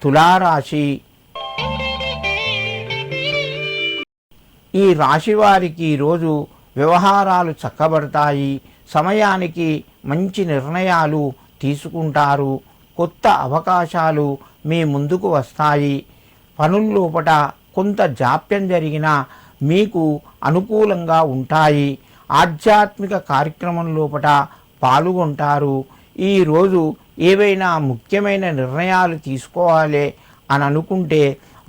తులారాశి. ఈ రాశి వారికి ఈరోజు వ్యవహారాలు చక్కబడతాయి. సమయానికి మంచి నిర్ణయాలు తీసుకుంటారు. కొత్త అవకాశాలు మీ ముందుకు వస్తాయి. పనుల్లోపట కొంత జాప్యం జరిగినా మీకు అనుకూలంగా ఉంటాయి. ఆధ్యాత్మిక కార్యక్రమం లోపట పాల్గొంటారు. ఈరోజు ఏవైనా ముఖ్యమైన నిర్ణయాలు తీసుకోవాలి అని అనుకుంటే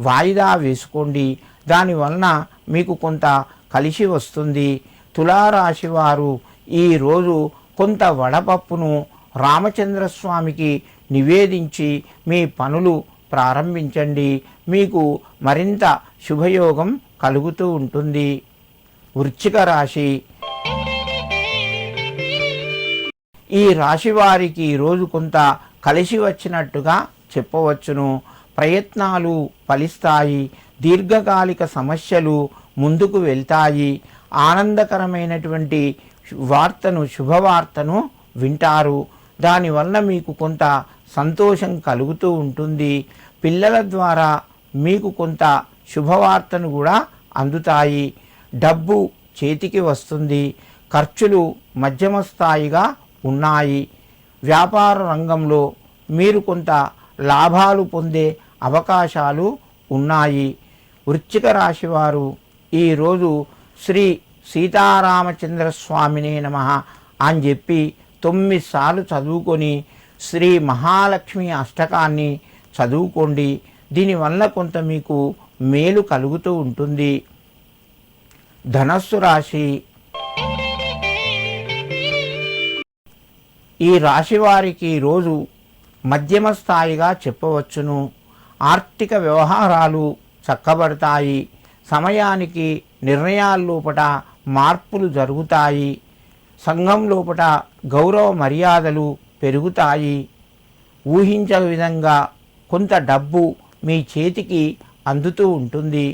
వాయిదా వేసుకోండి. దానివలన మీకు కొంత కలిసి వస్తుంది. తులారాశి వారు ఈరోజు కొంత వడపప్పును రామచంద్రస్వామికి నివేదించి మీ పనులు ప్రారంభించండి. మీకు మరింత శుభయోగం కలుగుతూ ఉంటుంది. వృశ్చిక రాశి. ఈ రాశి వారికి ఈరోజు కొంత కలిసి వచ్చినట్టుగా చెప్పవచ్చును. ప్రయత్నాలు ఫలిస్తాయి. దీర్ఘకాలిక సమస్యలు ముందుకు వెళ్తాయి. ఆనందకరమైనటువంటి శుభవార్తను వింటారు. దానివల్ల మీకు కొంత సంతోషం కలుగుతూ ఉంటుంది. పిల్లల ద్వారా మీకు కొంత శుభవార్తను కూడా అందుతాయి. డబ్బు చేతికి వస్తుంది. ఖర్చులు మధ్యమ స్థాయిగా ఉన్నాయి. వ్యాపార రంగంలో మీరు కొంత లాభాలు పొందే అవకాశాలు ఉన్నాయి. వృశ్చిక రాశి వారు ఈరోజు శ్రీ సీతారామచంద్ర స్వామినే నమః అని చెప్పి 9 సార్లు చదువుకొని శ్రీ మహాలక్ష్మి అష్టకాన్ని చదువుకోండి. దీనివల్ల కొంత మీకు మేలు కలుగుతూ ఉంటుంది. ధనస్సు రాశి. ఈ రాశి వారికి ఈరోజు మధ్యమ స్థాయిగా చెప్పవచ్చును. ఆర్థిక వ్యవహారాలు చక్కబడతాయి. సమయానికి నిర్ణయాల లోపట మార్పులు జరుగుతాయి. సంఘం లోపట గౌరవ మర్యాదలు పెరుగుతాయి. ఊహించని విధంగా కొంత డబ్బు మీ చేతికి అందుతూ ఉంటుంది.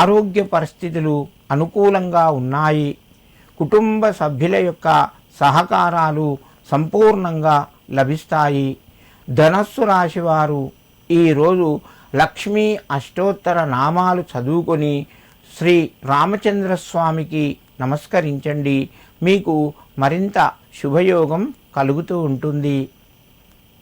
ఆరోగ్య పరిస్థితులు అనుకూలంగా ఉన్నాయి. కుటుంబ సభ్యుల యొక్క సహకారాలు సంపూర్ణంగా లభిస్తాయి. ధనస్సు రాశి వారు ఈరోజు లక్ష్మీ అష్టోత్తర నామాలు చదువుకొని శ్రీ రామచంద్రస్వామికి నమస్కరించండి. మీకు మరింత శుభయోగం కలుగుతూ ఉంటుంది.